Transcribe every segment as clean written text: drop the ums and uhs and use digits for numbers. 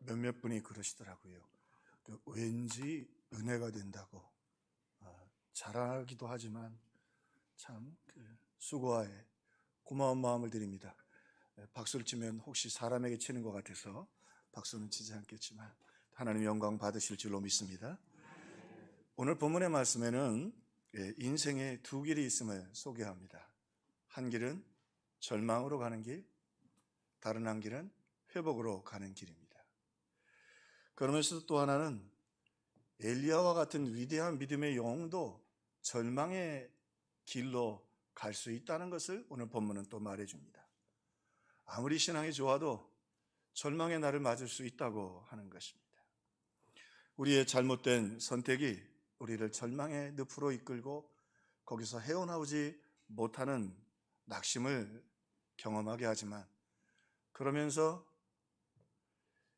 몇몇 분이 그러시더라고요. 왠지 은혜가 된다고. 잘하기도 하지만 참 수고하에 고마운 마음을 드립니다. 박수를 치면 혹시 사람에게 치는 것 같아서 박수는 치지 않겠지만 하나님 영광 받으실 줄로 믿습니다. 오늘 본문의 말씀에는 인생의 두 길이 있음을 소개합니다. 한 길은 절망으로 가는 길, 다른 한 길은 회복으로 가는 길입니다. 그러면서 또 하나는 엘리야와 같은 위대한 믿음의 영웅도 절망의 길로 갈 수 있다는 것을 오늘 본문은 또 말해줍니다. 아무리 신앙이 좋아도 절망의 날을 맞을 수 있다고 하는 것입니다. 우리의 잘못된 선택이 우리를 절망의 늪으로 이끌고 거기서 헤어나오지 못하는 낙심을 경험하게 하지만, 그러면서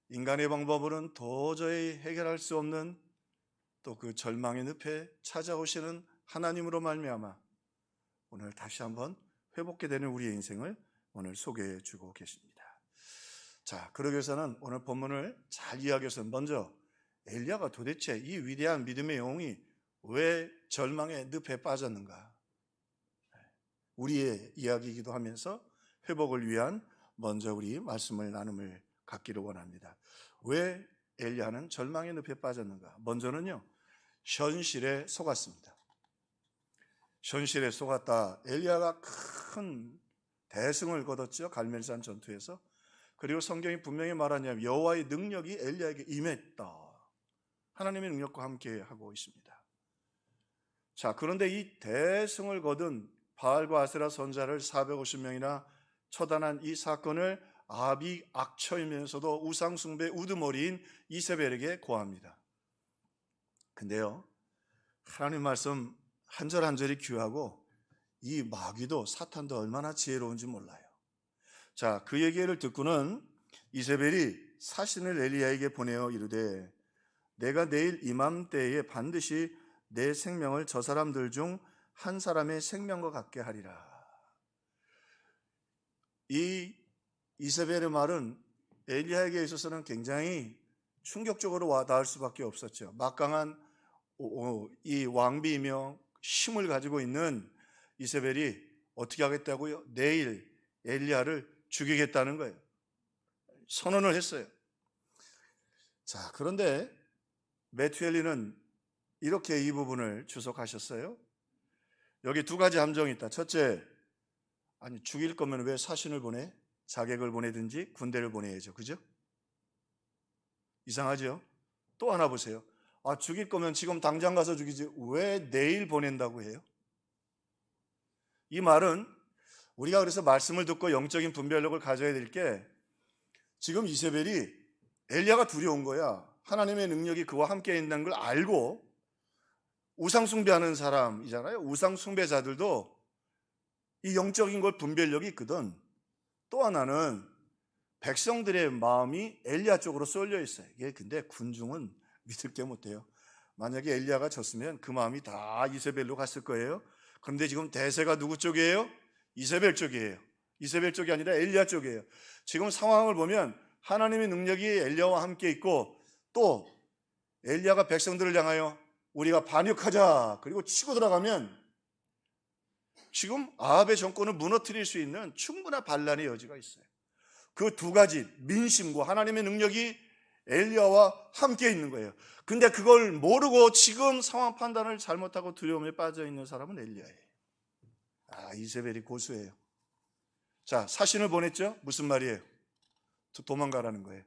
인간의 방법으로는 도저히 해결할 수 없는 또 그 절망의 늪에 찾아오시는 하나님으로 말미암아 오늘 다시 한번 회복게 되는 우리의 인생을 오늘 소개해 주고 계십니다. 자, 그러기 위해서는 오늘 본문을 잘 이해하기 위해서 먼저 엘리야가 도대체 이 위대한 믿음의 영웅이 왜 절망의 늪에 빠졌는가, 우리의 이야기이기도 하면서 회복을 위한 먼저 우리 말씀을 나눔을 갖기를 원합니다. 왜 엘리야는 절망의 늪에 빠졌는가? 먼저는요, 현실에 속았습니다. 현실에 속았다. 엘리야가 큰 대승을 거뒀죠, 갈멜산 전투에서. 그리고 성경이 분명히 말하냐면 여호와의 능력이 엘리야에게 임했다. 하나님의 능력과 함께 하고 있습니다. 자, 그런데 이 대승을 거둔 바알과 아세라 선자를 450명이나 처단한 이 사건을 아합이 악처이면서도 우상숭배 우두머리인 이세벨에게 고합니다. 근데요, 하나님 말씀 한 절 한 절이 귀하고 이 마귀도 사탄도 얼마나 지혜로운지 몰라요. 자, 그 얘기를 듣고는 이세벨이 사신을 엘리야에게 보내어 이르되 내가 내일 이맘때에 반드시 내 생명을 저 사람들 중 한 사람의 생명과 같게 하리라. 이 이세벨의 말은 엘리야에게 있어서는 굉장히 충격적으로 와닿을 수밖에 없었죠. 막강한 이 왕비이며 힘을 가지고 있는 이세벨이 어떻게 하겠다고요? 내일 엘리야를 죽이겠다는 거예요. 선언을 했어요. 자, 그런데 매튜 헨리는 이렇게 이 부분을 주석하셨어요. 여기 두 가지 함정이 있다. 첫째, 아니 죽일 거면 왜 사신을 보내? 자객을 보내든지 군대를 보내야죠. 그죠? 이상하죠? 또 하나 보세요. 죽일 거면 지금 당장 가서 죽이지 왜 내일 보낸다고 해요? 이 말은 우리가 그래서 말씀을 듣고 영적인 분별력을 가져야 될 게, 지금 이세벨이 엘리야가 두려운 거야. 하나님의 능력이 그와 함께 있다는 걸 알고 우상 숭배하는 사람이잖아요. 우상 숭배자들도 이 영적인 걸 분별력이 있거든. 또 하나는 백성들의 마음이 엘리야 쪽으로 쏠려 있어요. 이게 근데 군중은 믿을 게 못해요. 만약에 엘리야가 졌으면 그 마음이 다 이세벨로 갔을 거예요. 그런데 지금 대세가 누구 쪽이에요? 이세벨 쪽이에요. 이세벨 쪽이 아니라 엘리야 쪽이에요. 지금 상황을 보면 하나님의 능력이 엘리야와 함께 있고, 또 엘리야가 백성들을 향하여 우리가 반역하자 그리고 치고 들어가면 지금 아합의 정권을 무너뜨릴 수 있는 충분한 반란의 여지가 있어요. 그 두 가지, 민심과 하나님의 능력이 엘리야와 함께 있는 거예요. 근데 그걸 모르고 지금 상황 판단을 잘못하고 두려움에 빠져 있는 사람은 엘리야예요. 이세벨이 고수예요. 자, 사신을 보냈죠? 무슨 말이에요? 도망가라는 거예요.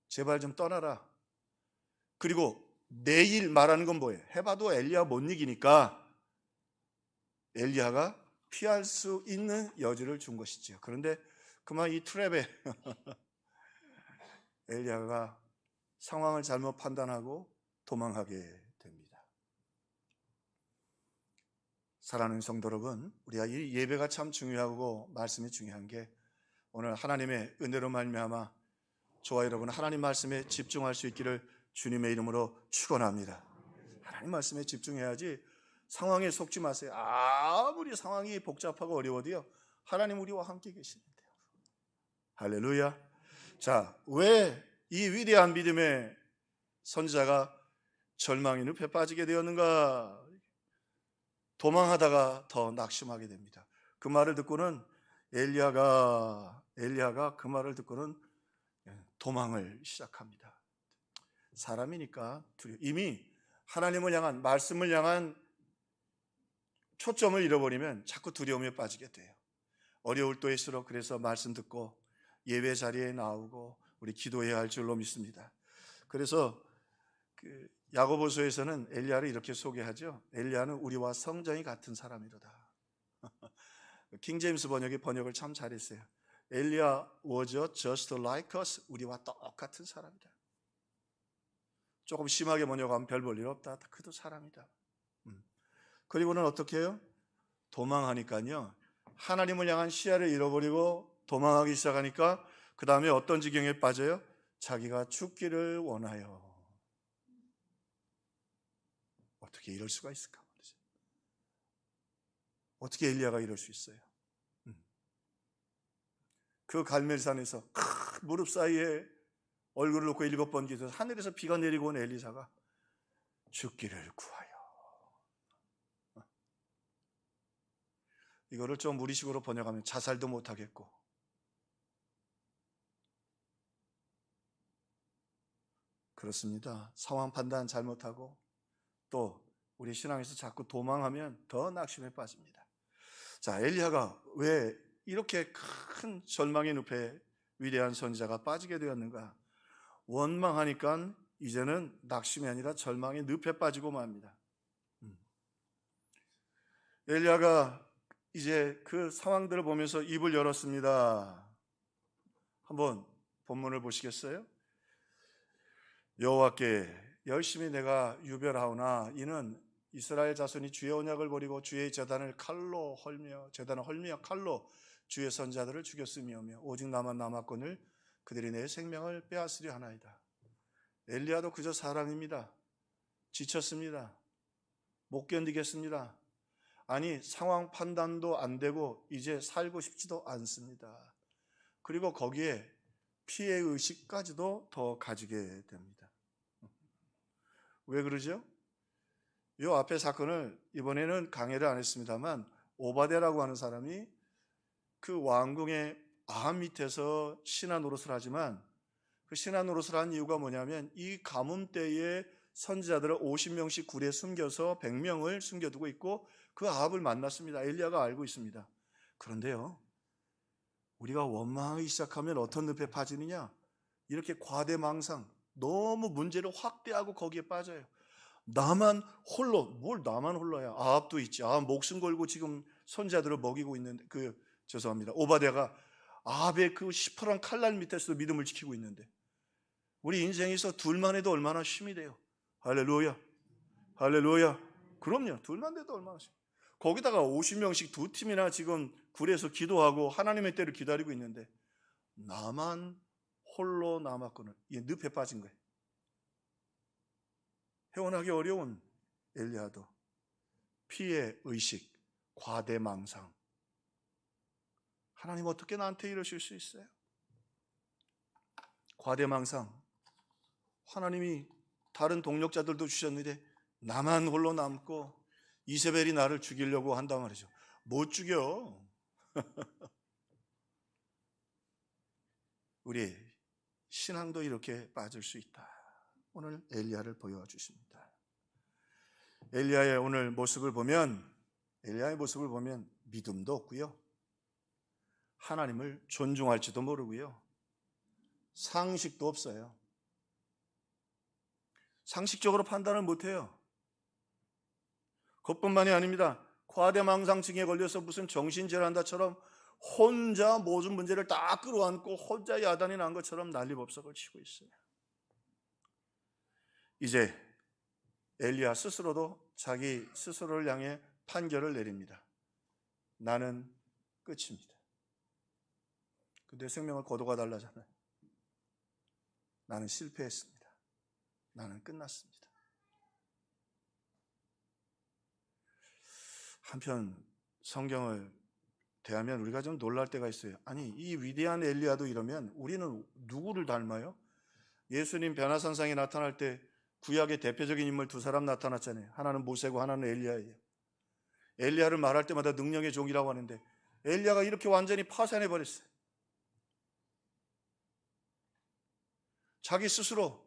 제발 좀 떠나라. 그리고 내일 말하는 건 뭐예요? 해봐도 엘리야 못 이기니까 엘리야가 피할 수 있는 여지를 준 것이죠. 그런데 그만 이 트랩에 엘리야가 상황을 잘못 판단하고 도망하게 됩니다. 사랑하는 성도 여러분, 우리가 이 예배가 참 중요하고 말씀이 중요한 게, 오늘 하나님의 은혜로 말미암아 저와 여러분 하나님 말씀에 집중할 수 있기를 주님의 이름으로 축원합니다. 하나님 말씀에 집중해야지 상황에 속지 마세요. 아무리 상황이 복잡하고 어려워도요, 하나님 우리와 함께 계시는데요. 할렐루야. 자, 왜 이 위대한 믿음의 선지자가 절망의 늪에 빠지게 되었는가? 도망하다가 더 낙심하게 됩니다. 그 말을 듣고는 엘리야가 그 말을 듣고는 도망을 시작합니다. 사람이니까 이미 하나님을 향한, 말씀을 향한 초점을 잃어버리면 자꾸 두려움에 빠지게 돼요. 어려울 때일수록 그래서 말씀 듣고 예배 자리에 나오고 우리 기도해야 할 줄로 믿습니다. 그래서 야고보서에서는 엘리야를 이렇게 소개하죠. 엘리야는 우리와 성정이 같은 사람이로다. 킹제임스 번역을 참 잘했어요. 엘리야 was just like us. 우리와 똑같은 사람이다. 조금 심하게 번역하면 별 볼 일 없다. 그도 사람이다. 그리고는 어떻게 해요? 도망하니까요, 하나님을 향한 시야를 잃어버리고 도망하기 시작하니까 그 다음에 어떤 지경에 빠져요? 자기가 죽기를 원하여. 어떻게 이럴 수가 있을까 말이죠. 어떻게 엘리야가 이럴 수 있어요? 그 갈멜산에서 큰 무릎 사이에 얼굴을 놓고 7번 기도해서 하늘에서 비가 내리고 온 엘리사가 죽기를 구하여. 이거를 좀 우리식으로 번역하면 자살도 못하겠고, 그렇습니다. 상황 판단 잘못하고 또 우리 신앙에서 자꾸 도망하면 더 낙심에 빠집니다. 자, 엘리야가 왜 이렇게 큰 절망의 늪에 위대한 선지자가 빠지게 되었는가? 원망하니까 이제는 낙심이 아니라 절망의 늪에 빠지고 맙니다. 엘리야가 이제 그 상황들을 보면서 입을 열었습니다. 한번 본문을 보시겠어요? 여호와께 열심히 내가 유별하오나 이는 이스라엘 자손이 주의 언약을 버리고 주의 제단을 헐며 칼로 주의 선자들을 죽였으며 오직 나만 남았거늘 그들이 내 생명을 빼앗으려 하나이다. 엘리야도 그저 사람입니다. 지쳤습니다. 못 견디겠습니다. 아니, 상황 판단도 안 되고 이제 살고 싶지도 않습니다. 그리고 거기에 피해의식까지도 더 가지게 됩니다. 왜 그러죠? 이 앞에 사건을 이번에는 강해를 안 했습니다만 오바댜라고 하는 사람이 그 왕궁의 암 밑에서 신하 노릇을 하지만 그 신하 노릇을 한 이유가 뭐냐면 이 가뭄 때에 선지자들을 50명씩 굴에 숨겨서 100명을 숨겨두고 있고 그 아합을 만났습니다. 엘리야가 알고 있습니다. 그런데요, 우리가 원망하기 시작하면 어떤 늪에 빠지느냐? 이렇게 과대망상, 너무 문제를 확대하고 거기에 빠져요. 나만 홀로야? 아합도 있지. 아합 목숨 걸고 지금 선지자들을 먹이고 있는데, 오바댜가 아합의 그 시퍼런 칼날 밑에서도 믿음을 지키고 있는데, 우리 인생에서 둘만 해도 얼마나 힘이 돼요. 할렐루야. 그럼요, 둘만 돼도 얼마나 힘. 거기다가 50명씩 두 팀이나 지금 굴에서 기도하고 하나님의 때를 기다리고 있는데 나만 홀로 남았거늘. 이 늪에 빠진 거예요. 헤어나기 어려운 엘리야도 피해 의식, 과대망상. 하나님 어떻게 나한테 이러실 수 있어요? 과대망상. 하나님이 다른 동력자들도 주셨는데 나만 홀로 남고 이세벨이 나를 죽이려고 한단 말이죠. 못 죽여. 우리 신앙도 이렇게 빠질 수 있다. 오늘 엘리야를 보여주십니다. 엘리야의 오늘 모습을 보면 믿음도 없고요, 하나님을 존중할지도 모르고요, 상식도 없어요. 상식적으로 판단을 못해요. 그것뿐만이 아닙니다. 과대망상증에 걸려서 무슨 정신질환자처럼 혼자 모든 문제를 다 끌어안고 혼자 야단이 난 것처럼 난리법석을 치고 있어요. 이제 엘리야 스스로도 자기 스스로를 향해 판결을 내립니다. 나는 끝입니다. 내 생명을 거둬가 달라잖아요. 나는 실패했습니다. 나는 끝났습니다. 한편 성경을 대하면 우리가 좀 놀랄 때가 있어요. 아니, 이 위대한 엘리야도 이러면 우리는 누구를 닮아요? 예수님 변화산상에 나타날 때 구약의 대표적인 인물 두 사람 나타났잖아요. 하나는 모세고 하나는 엘리야예요. 엘리야를 말할 때마다 능력의 종이라고 하는데 엘리야가 이렇게 완전히 파산해 버렸어요. 자기 스스로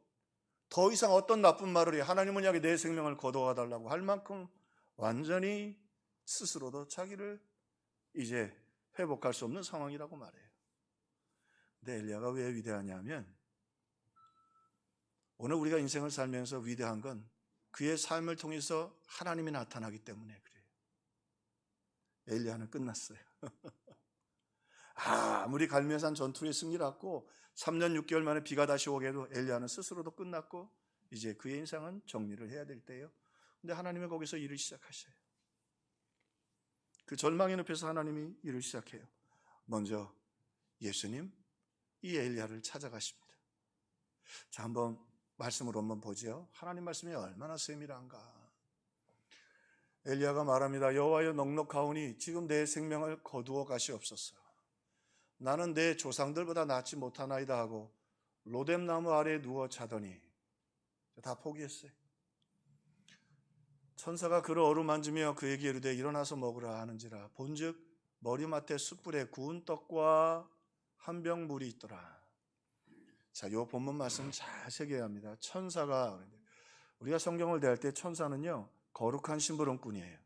더 이상 어떤 나쁜 말을 해 하나님은 여기 내 생명을 거두어 달라고 할 만큼 완전히 스스로도 자기를 이제 회복할 수 없는 상황이라고 말해요. 근데 엘리야가 왜 위대하냐면 오늘 우리가 인생을 살면서 위대한 건 그의 삶을 통해서 하나님이 나타나기 때문에 그래요. 엘리야는 끝났어요. 아무리 갈멜산 전투에 승리했고 3년 6개월 만에 비가 다시 오게 해도 엘리야는 스스로도 끝났고 이제 그의 인생은 정리를 해야 될 때예요. 근데 하나님은 거기서 일을 시작하셔요. 그 절망의 늪에서 하나님이 일을 시작해요. 먼저 예수님 이 엘리야를 찾아가십니다. 자, 한번 말씀으로 한번 보죠. 하나님 말씀이 얼마나 세밀한가. 엘리야가 말합니다. 여호와여 넉넉하오니 지금 내 생명을 거두어 가시옵소서. 나는 내 조상들보다 낫지 못하나이다 하고 로뎀나무 아래에 누워 자더니 다 포기했어요. 천사가 그를 어루만지며 그에게 이르되 일어나서 먹으라 하는지라 본즉 머리맡에 숯불에 구운 떡과 한 병 물이 있더라. 자, 요 본문 말씀 잘 새겨야 합니다. 천사가 우리가 성경을 대할 때 천사는요 거룩한 심부름꾼이에요.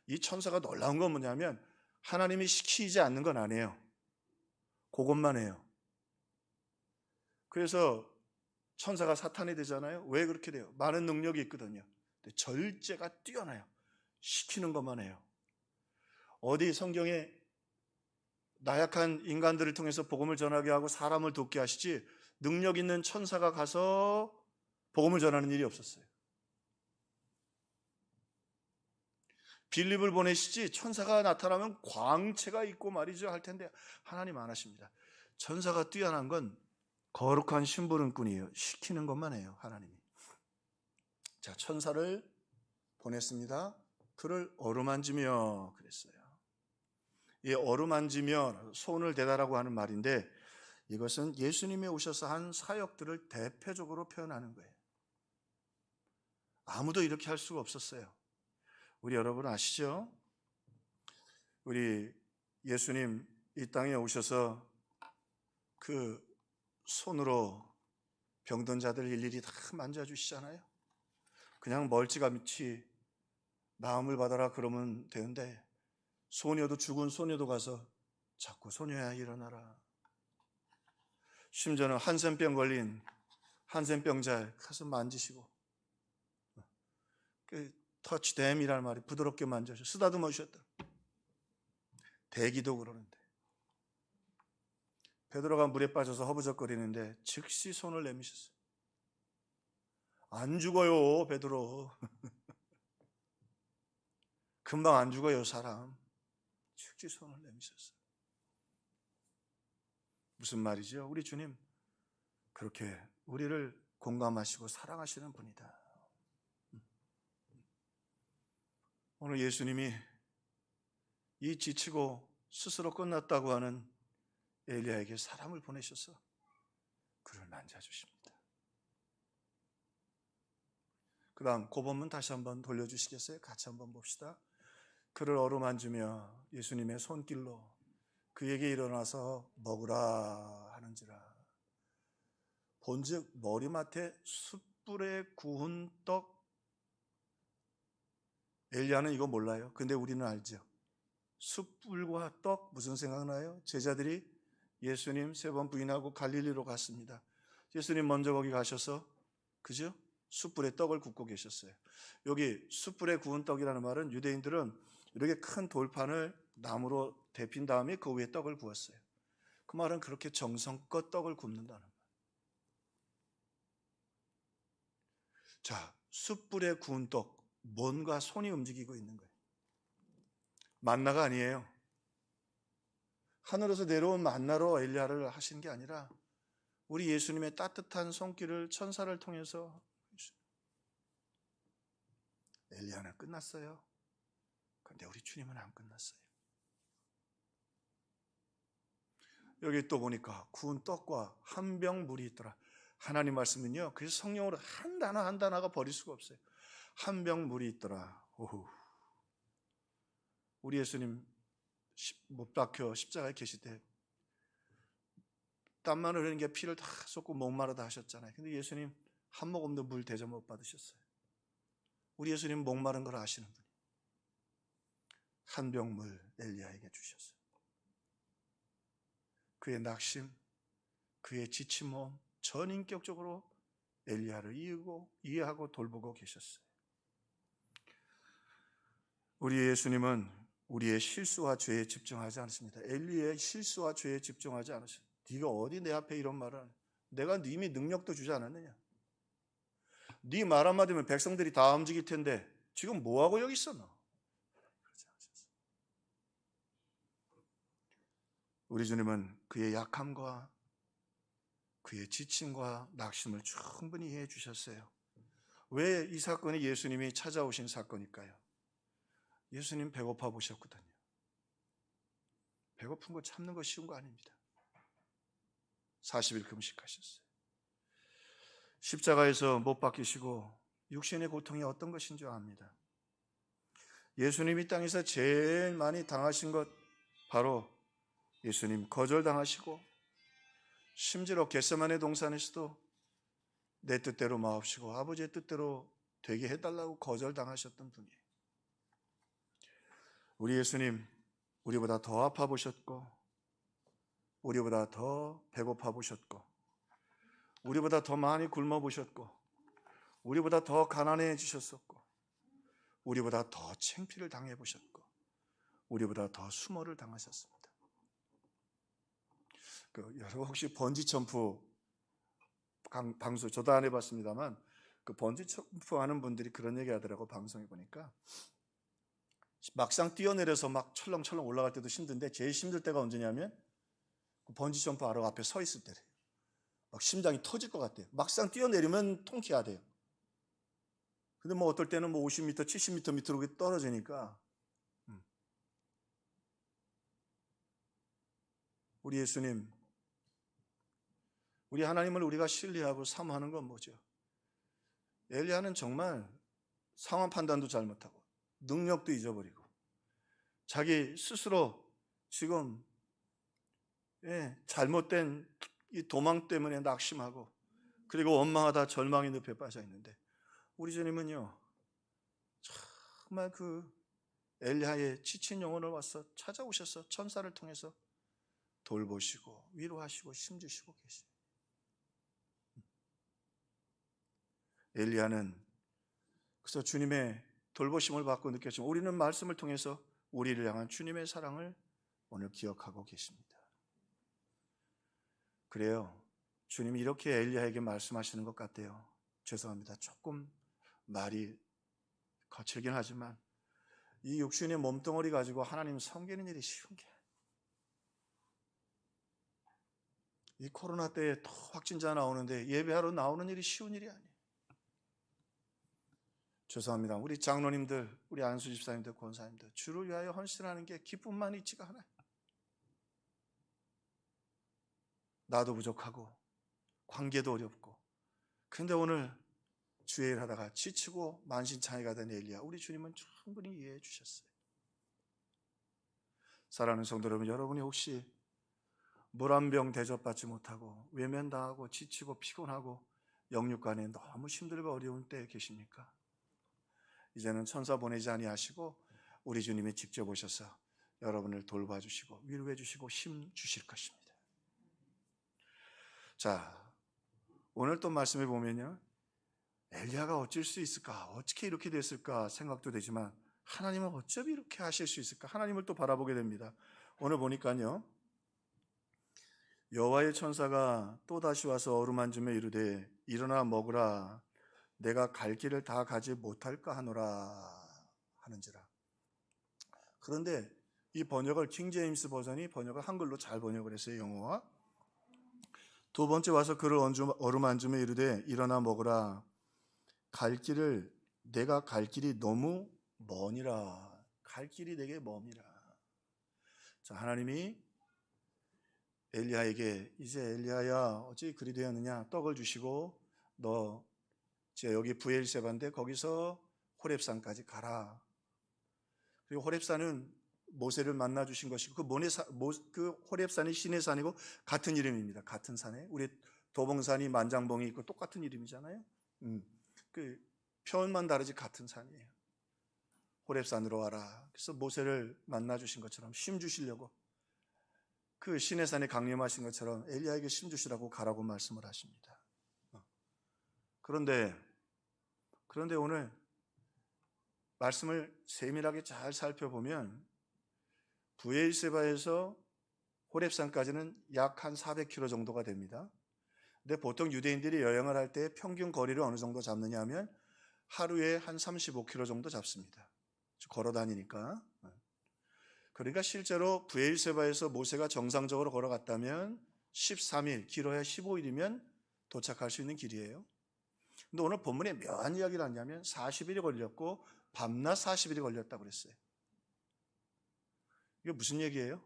이 천사가 놀라운 건 뭐냐면 하나님이 시키지 않는 건 아니에요. 그것만 해요. 그래서 천사가 사탄이 되잖아요. 왜 그렇게 돼요? 많은 능력이 있거든요. 근데 절제가 뛰어나요. 시키는 것만 해요. 어디 성경에 나약한 인간들을 통해서 복음을 전하게 하고 사람을 돕게 하시지 능력 있는 천사가 가서 복음을 전하는 일이 없었어요. 빌립을 보내시지 천사가 나타나면 광채가 있고 말이죠 할 텐데 하나님 안 하십니다. 천사가 뛰어난 건 거룩한 심부름꾼이에요. 시키는 것만 해요. 하나님이. 자, 천사를 보냈습니다. 그를 어루만지며 그랬어요. 이 어루만지며 손을 대다라고 하는 말인데 이것은 예수님이 오셔서 한 사역들을 대표적으로 표현하는 거예요. 아무도 이렇게 할 수가 없었어요. 우리 여러분 아시죠? 우리 예수님 이 땅에 오셔서 그 손으로 병든 자들 일일이 다 만져주시잖아요. 그냥 멀찌감치 나음을 받아라 그러면 되는데 소녀도 죽은 소녀도 가서 자꾸 소녀야 일어나라. 심지어는 한센병 걸린 한센병자 가서 만지시고 터치댐이라는 말이 부드럽게 만져서 쓰다듬어 주셨다. 대기도 그러는데 베드로가 물에 빠져서 허부적거리는데 즉시 손을 내미셨어요. 안 죽어요 베드로. 금방 안 죽어요 사람. 즉시 손을 내미셨어요. 무슨 말이죠? 우리 주님 그렇게 우리를 공감하시고 사랑하시는 분이다. 오늘 예수님이 이 지치고 스스로 끝났다고 하는 엘리야에게 사람을 보내셔서 그를 만져주십니다. 그 다음 그 본문 다시 한번 돌려주시겠어요? 같이 한번 봅시다. 그를 어루만지며 예수님의 손길로 그에게 일어나서 먹으라 하는지라 본즉 머리맡에 숯불에 구운 떡. 엘리야는 이거 몰라요. 근데 우리는 알죠. 숯불과 떡 무슨 생각나요? 제자들이 예수님 3번 부인하고 갈릴리로 갔습니다. 예수님 먼저 거기 가셔서 그죠? 숯불에 떡을 굽고 계셨어요. 여기 숯불에 구운 떡이라는 말은 유대인들은 이렇게 큰 돌판을 나무로 데핀 다음에 그 위에 떡을 구웠어요. 그 말은 그렇게 정성껏 떡을 굽는다는 거예요. 자, 숯불에 구운 떡, 뭔가 손이 움직이고 있는 거예요. 만나가 아니에요. 하늘에서 내려온 만나로 엘리야를 하신 게 아니라 우리 예수님의 따뜻한 손길을 천사를 통해서 엘리야는 끝났어요. 그런데 우리 주님은 안 끝났어요. 여기 또 보니까 구운 떡과 한 병 물이 있더라. 하나님 말씀은요, 그래서 성령으로 한 단어 한 단어가 버릴 수가 없어요. 한 병 물이 있더라. 오후. 우리 예수님 못 박혀 십자가에 계실 때 땀만 흐르는 게 피를 다 쏟고 목마르다 하셨잖아요. 근데 예수님 한 모금도 물 대접 못 받으셨어요. 우리 예수님 목마른 걸 아시는 분이 한 병 물 엘리야에게 주셨어요. 그의 낙심, 그의 지친 몸 전인격적으로 엘리야를 이해하고 돌보고 계셨어요. 우리 예수님은 우리의 실수와 죄에 집중하지 않습니다. 엘리야의 실수와 죄에 집중하지 않으셨어요. 네가 어디 내 앞에 이런 말을 하냐? 내가 이미 능력도 주지 않았느냐? 네 말 한마디면 백성들이 다 움직일 텐데 지금 뭐하고 여기 있어 너? 그러지 않으셨어요. 우리 주님은 그의 약함과 그의 지침과 낙심을 충분히 이해해 주셨어요. 왜 이 사건이 예수님이 찾아오신 사건일까요? 예수님 배고파 보셨거든요. 배고픈 거 참는 거 쉬운 거 아닙니다. 40일 금식하셨어요. 십자가에서 못 박히시고 육신의 고통이 어떤 것인 줄 압니다. 예수님이 땅에서 제일 많이 당하신 것 바로 예수님 거절당하시고 심지어 겟세마네 동산에서도 내 뜻대로 마옵시고 아버지의 뜻대로 되게 해달라고 거절당하셨던 분이에요. 우리 예수님 우리보다 더 아파 보셨고 우리보다 더 배고파 보셨고 우리보다 더 많이 굶어 보셨고 우리보다 더 가난해지셨었고 우리보다 더 창피를 당해 보셨고 우리보다 더 수모를 당하셨습니다. 여러분 혹시 번지 점프 방송 저도 안 해봤습니다만 그 번지 점프 하는 분들이 그런 얘기 하더라고. 방송에 보니까 막상 뛰어내려서 막 철렁철렁 올라갈 때도 힘든데 제일 힘들 때가 언제냐면 번지 점프 하러 앞에 서 있을 때래요. 막 심장이 터질 것 같아요. 막상 뛰어내리면 통쾌하대요. 근데 뭐 어떨 때는 뭐 50m, 70m 밑으로 떨어지니까 우리 예수님, 우리 하나님을 우리가 신뢰하고 사모하는 건 뭐죠? 엘리야는 정말 상황 판단도 잘못하고 능력도 잊어버리고 자기 스스로 지금 잘못된 이 도망 때문에 낙심하고 그리고 원망하다 절망의 늪에 빠져 있는데 우리 주님은요 정말 그 엘리야의 지친 영혼을 와서 찾아오셔서 천사를 통해서 돌보시고 위로하시고 힘주시고 계세요. 엘리야는 그래서 주님의 돌보심을 받고 느꼈지만 우리는 말씀을 통해서 우리를 향한 주님의 사랑을 오늘 기억하고 계십니다. 그래요. 주님이 이렇게 엘리야에게 말씀하시는 것 같아요. 죄송합니다. 조금 말이 거칠긴 하지만 이 육신의 몸뚱어리 가지고 하나님 섬기는 일이 쉬운 게 이 코로나 때에 또 확진자 나오는데 예배하러 나오는 일이 쉬운 일이 아니에요. 죄송합니다. 우리 장로님들, 우리 안수 집사님들, 권사님들 주를 위하여 헌신하는 게 기쁨만 있지가 않아요. 나도 부족하고 관계도 어렵고 근데 오늘 주의 일 하다가 지치고 만신창이가 된 엘리야 우리 주님은 충분히 이해해 주셨어요. 사랑하는 성도 여러분, 여러분이 혹시 물 한 병 대접받지 못하고 외면당하고 지치고 피곤하고 영육간에 너무 힘들고 어려운 때에 계십니까? 이제는 천사 보내지 아니하시고 우리 주님이 직접 오셔서 여러분을 돌봐주시고 위로해 주시고 힘 주실 것입니다. 자, 오늘 또 말씀해 보면요 엘리야가 어쩔 수 있을까? 어떻게 이렇게 됐을까? 생각도 되지만 하나님은 어쩜 이렇게 하실 수 있을까? 하나님을 또 바라보게 됩니다. 오늘 보니까요 여호와의 천사가 또다시 와서 어루만짐에 이르되 일어나 먹으라 내가 갈 길을 다 가지 못할까 하노라 하는지라. 그런데 이 번역을 킹제임스 버전이 번역을 한글로 잘 번역을 했어요. 영어와. 두 번째 와서 그를 어루만짐에 이르되 일어나 먹으라 내가 갈 길이 너무 머니라. 갈 길이 되게 멉니다. 자, 하나님이 엘리야에게 이제 엘리야야 어찌 그리 되었느냐, 떡을 주시고 너 이제 여기 브엘세바인데 거기서 호렙산까지 가라. 그리고 호렙산은 모세를 만나 주신 것이고 그 호렙산이 신의 산이고 같은 이름입니다. 같은 산에 우리 도봉산이 만장봉이 있고 똑같은 이름이잖아요. 그 표현만 다르지 같은 산이에요. 호렙산으로 와라. 그래서 모세를 만나 주신 것처럼 쉼 주시려고 그 신의 산에 강림하신 것처럼 엘리야에게 쉼 주시라고 가라고 말씀을 하십니다. 그런데 오늘 말씀을 세밀하게 잘 살펴보면 브엘세바에서 호렙산까지는 약 한 400km 정도가 됩니다. 근데 보통 유대인들이 여행을 할 때 평균 거리를 어느 정도 잡느냐 하면 하루에 한 35km 정도 잡습니다. 걸어 다니니까. 그러니까 실제로 브엘세바에서 모세가 정상적으로 걸어갔다면 13일, 길어야 15일이면 도착할 수 있는 길이에요. 근데 오늘 본문에 묘한 이야기를 하냐면 40일이 걸렸고 밤낮 40일이 걸렸다고 그랬어요. 이게 무슨 얘기예요?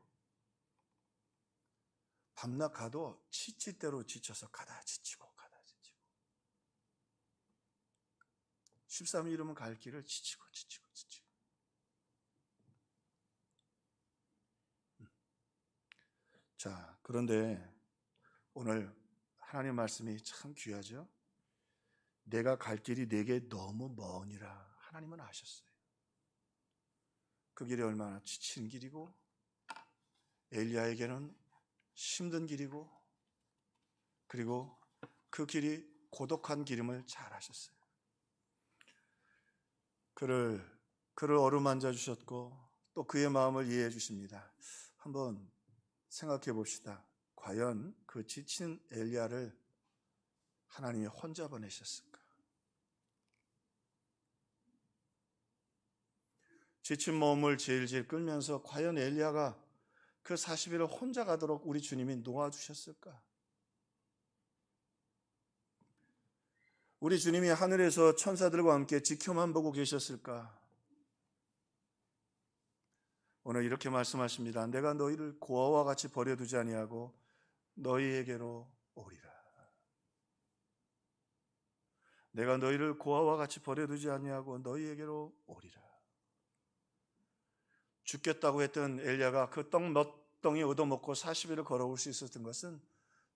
밤낮 가도 지칠 대로 지쳐서 가다 지치고 13일이면 갈 길을 지치고 자, 그런데 오늘 하나님 말씀이 참 귀하죠. 내가 갈 길이 내게 너무 머니라 하나님은 아셨어요. 그 길이 얼마나 지친 길이고 엘리야에게는 힘든 길이고 그리고 그 길이 고독한 길임을 잘 아셨어요. 그를 어루만져 주셨고 또 그의 마음을 이해해 주십니다. 한번 생각해 봅시다. 과연 그 지친 엘리야를 하나님이 혼자 보내셨을까? 지친 몸을 질질 끌면서 과연 엘리야가 그 40일을 혼자 가도록 우리 주님이 놓아주셨을까? 우리 주님이 하늘에서 천사들과 함께 지켜만 보고 계셨을까? 오늘 이렇게 말씀하십니다. 내가 너희를 고아와 같이 버려두지 아니하고 너희에게로 오리라. 내가 너희를 고아와 같이 버려두지 아니하고 너희에게로 오리라. 죽겠다고 했던 엘리야가 그 떡 몇 덩이 얻어먹고 40일을 걸어올 수 있었던 것은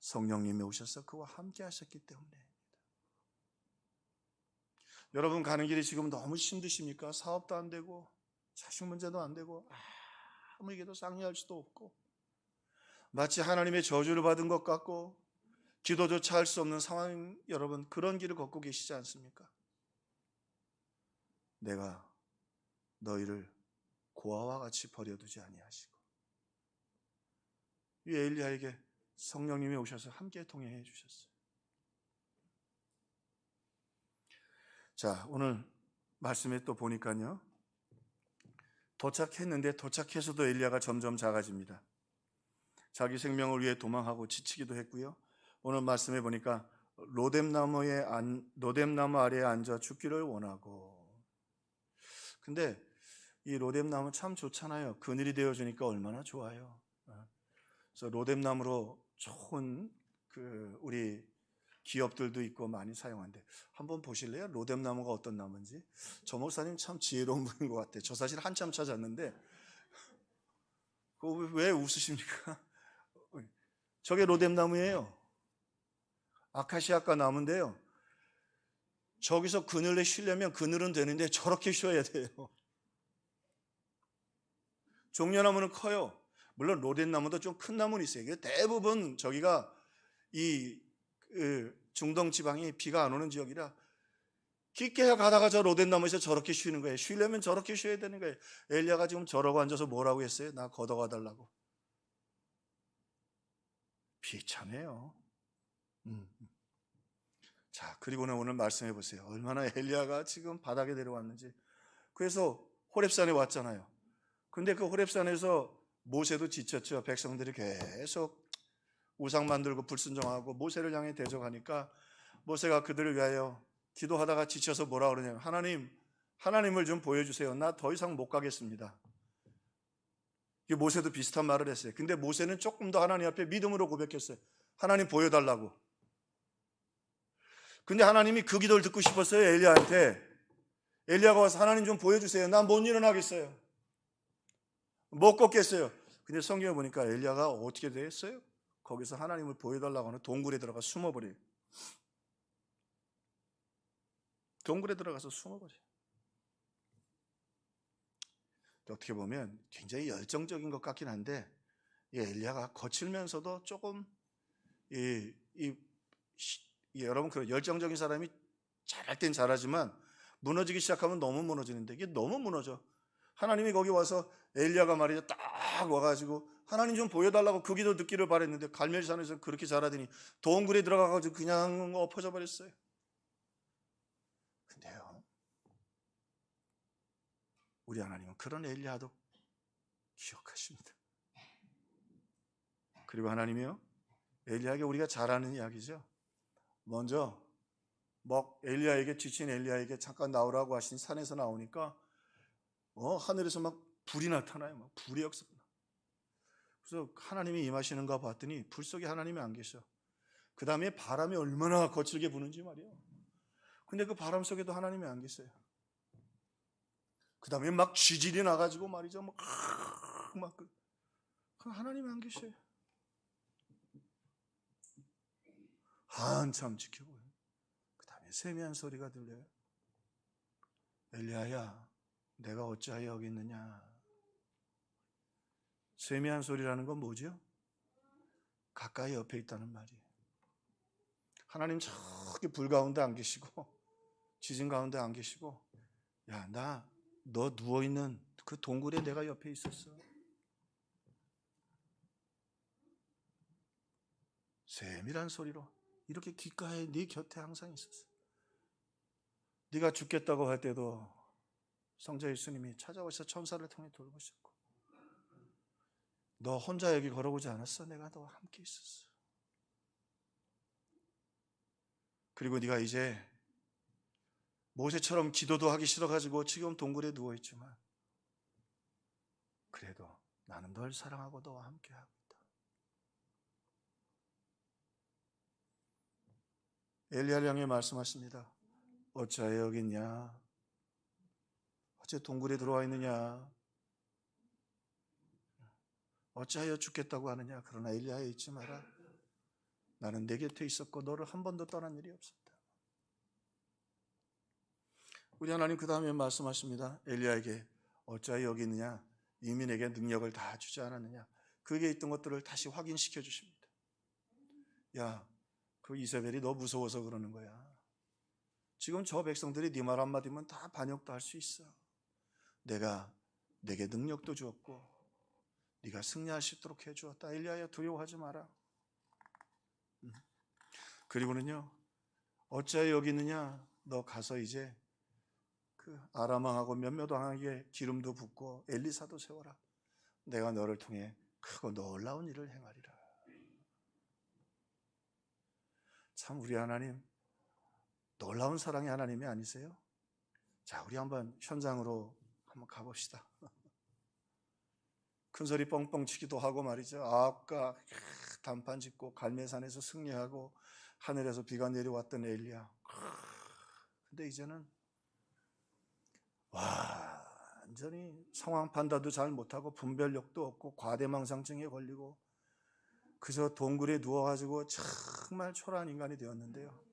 성령님이 오셔서 그와 함께 하셨기 때문에. 여러분 가는 길이 지금 너무 힘드십니까? 사업도 안 되고 자식 문제도 안 되고 아무에게도 상의할 수도 없고 마치 하나님의 저주를 받은 것 같고 기도조차 할 수 없는 상황, 여러분 그런 길을 걷고 계시지 않습니까? 내가 너희를 고아와 같이 버려두지 아니하시고 이 엘리야에게 성령님이 오셔서 함께 동행해 주셨어요. 자, 오늘 말씀에 또 보니까요, 도착했는데 도착해서도 엘리야가 점점 작아집니다. 자기 생명을 위해 도망하고 지치기도 했고요. 오늘 말씀에 보니까 로뎀나무 아래에 앉아 죽기를 원하고. 근데 이 로뎀나무 참 좋잖아요. 그늘이 되어주니까 얼마나 좋아요. 그래서 로뎀나무로 좋은 우리 기업들도 있고 많이 사용한대. 한번 보실래요? 로뎀나무가 어떤 나무인지. 저 목사님 참 지혜로운 분인 것 같아요. 저 사실 한참 찾았는데 왜 웃으십니까? 저게 로뎀나무예요. 아카시아과 나무인데요. 저기서 그늘에 쉬려면 그늘은 되는데 저렇게 쉬어야 돼요. 종려나무는 커요. 물론 로뎀나무도 좀 큰 나무는 있어요. 대부분 저기가 이 중동 지방이 비가 안 오는 지역이라 깊게 가다가 저 로뎀나무에서 저렇게 쉬는 거예요. 쉬려면 저렇게 쉬어야 되는 거예요. 엘리야가 지금 저러고 앉아서 뭐라고 했어요? 나 걷어가 달라고. 비참해요. 자, 그리고는 오늘 말씀해 보세요. 얼마나 엘리야가 지금 바닥에 내려왔는지. 그래서 호렙산에 왔잖아요. 근데 그 호렙산에서 모세도 지쳤죠. 백성들이 계속 우상 만들고 불순종하고 모세를 향해 대적하니까 모세가 그들을 위하여 기도하다가 지쳐서 뭐라 그러냐면 하나님을 좀 보여주세요. 나 더 이상 못 가겠습니다. 모세도 비슷한 말을 했어요. 근데 모세는 조금 더 하나님 앞에 믿음으로 고백했어요. 하나님 보여달라고. 근데 하나님이 그 기도를 듣고 싶었어요. 엘리야한테. 엘리야가 와서 하나님 좀 보여주세요. 난 못 일어나겠어요. 못 걷겠어요. 근데 성경에 보니까 엘리야가 어떻게 됐어요? 거기서 하나님을 보여달라고 하는 동굴에 들어가 숨어버려요. 동굴에 들어가서 숨어버려요. 어떻게 보면 굉장히 열정적인 것 같긴 한데, 이 엘리야가 거칠면서도 조금 여러분, 그 열정적인 사람이 잘할 땐 잘하지만 무너지기 시작하면 너무 무너지는데, 이게 너무 무너져. 하나님이 거기 와서 엘리야가 말이죠, 딱 와가지고 하나님 좀 보여달라고 그 기도 듣기를 바랬는데, 갈멜산에서 그렇게 잘하더니 동굴에 들어가가지고 그냥 엎어져 버렸어요. 근데요, 우리 하나님은 그런 엘리야도 기억하십니다. 그리고 하나님이요, 엘리야에게 우리가 잘 아는 이야기죠. 먼저 엘리야에게, 지친 엘리야에게 잠깐 나오라고 하신 산에서 나오니까 하늘에서 막 불이 나타나요. 막 불의 역사가. 그래서 하나님이 임하시는가 봤더니 불 속에 하나님이 안 계셔. 그 다음에 바람이 얼마나 거칠게 부는지 말이에요. 근데 그 바람 속에도 하나님이 안 계세요. 그 다음에 막 지질이 나가지고 말이죠, 막 하나님이 안 계셔요. 한참 지켜보요. 그 다음에 세미한 소리가 들려요. 엘리야야, 내가 어찌하여 여기 있느냐. 세미한 소리라는 건 뭐죠? 가까이 옆에 있다는 말이에요. 하나님 저기 불 가운데 안 계시고 지진 가운데 안 계시고, 야, 너 누워있는 그 동굴에 내가 옆에 있었어. 세밀한 소리로 이렇게 귓가에 네 곁에 항상 있었어. 네가 죽겠다고 할 때도 성자 예수님이 찾아오셔서 천사를 통해 돌보셨고, 너 혼자 여기 걸어오지 않았어. 내가 너와 함께 있었어. 그리고 네가 이제 모세처럼 기도도 하기 싫어가지고 지금 동굴에 누워있지만, 그래도 나는 널 사랑하고 너와 함께하고 있다. 엘리야를 향해 말씀하십니다. 어찌하여 여기 있냐? 어째 동굴에 들어와 있느냐? 어찌하여 죽겠다고 하느냐? 그러나 엘리야에 잊지 마라. 나는 내 곁에 있었고 너를 한 번도 떠난 일이 없었다. 우리 하나님 그 다음에 말씀하십니다. 엘리야에게 어찌하여 여기 있느냐? 이미 내게 능력을 다 주지 않았느냐? 그게 있던 것들을 다시 확인시켜 주십니다. 야, 그 이세벨이 너 무서워서 그러는 거야. 지금 저 백성들이 네 말 한마디면 다 반역도 할 수 있어. 내가 내게 능력도 주었고 네가 승리할 수 있도록 해주었다. 엘리야야, 두려워하지 마라. 그리고는요, 어찌하여 여기 있느냐? 너 가서 이제 그 아람 왕하고 몇몇 왕에게 기름도 붓고 엘리사도 세워라. 내가 너를 통해 크고 놀라운 일을 행하리라. 참, 우리 하나님 놀라운 사랑의 하나님이 아니세요? 자, 우리 한번 현장으로 한번 가봅시다. 큰소리 뻥뻥 치기도 하고 말이죠. 아합과 단판 짓고 갈멜산에서 승리하고 하늘에서 비가 내려왔던 엘리야. 근데 이제는 완전히 상황 판단도 잘 못하고 분별력도 없고 과대망상증에 걸리고 그저 동굴에 누워가지고 정말 초라한 인간이 되었는데요.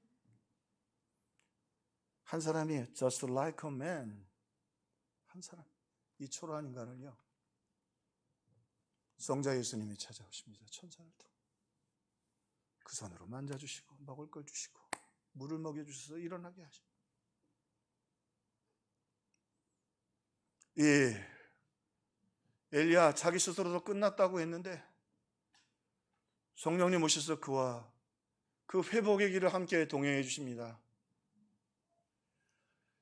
한 사람이 just like a man, 한 사람, 이 초라한 인간을요, 성자 예수님이 찾아오십니다. 천사를 통해 그 손으로 만져주시고 먹을 걸 주시고 물을 먹여주셔서 일어나게 하십니다. 엘리야 자기 스스로도 끝났다고 했는데 성령님 오셔서 그와 그 회복의 길을 함께 동행해 주십니다.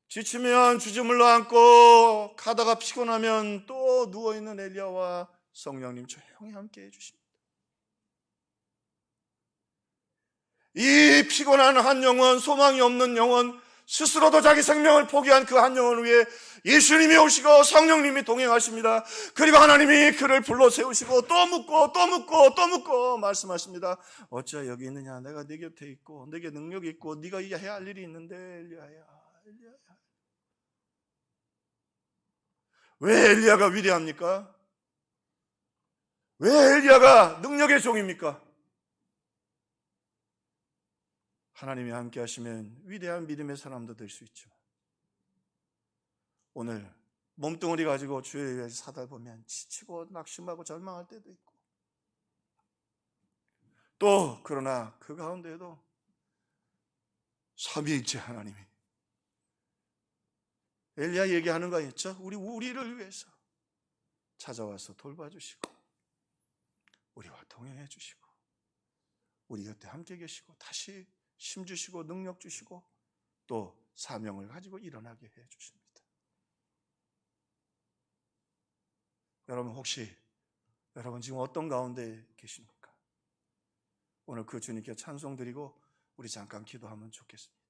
지치면 주저물러 앉고 가다가 피곤하면 또 누워있는 엘리야와 성령님 조용히 함께 해주십니다. 이 피곤한 한 영혼, 소망이 없는 영혼, 스스로도 자기 생명을 포기한 그 한 영혼을 위해 예수님이 오시고 성령님이 동행하십니다. 그리고 하나님이 그를 불러 세우시고 또 묻고 또 묻고 또 묻고 말씀하십니다. 어찌 여기 있느냐? 내가 네 곁에 있고 내게 능력이 있고 네가 해야 할 일이 있는데 엘리야야. 왜 엘리야가 위대합니까? 왜 엘리야가 능력의 종입니까? 하나님이 함께 하시면 위대한 믿음의 사람도 될 수 있죠. 오늘 몸뚱어리 가지고 주의 위해서 사다 보면 지치고 낙심하고 절망할 때도 있고, 또 그러나 그 가운데에도 삼위일체 하나님이 엘리야 얘기하는 거 있죠? 우리를 위해서 찾아와서 돌봐주시고 우리와 동행해 주시고 우리 곁에 함께 계시고 다시 힘 주시고 능력 주시고 또 사명을 가지고 일어나게 해 주십니다. 여러분, 혹시 여러분 지금 어떤 가운데 계십니까? 오늘 그 주님께 찬송 드리고 우리 잠깐 기도하면 좋겠습니다.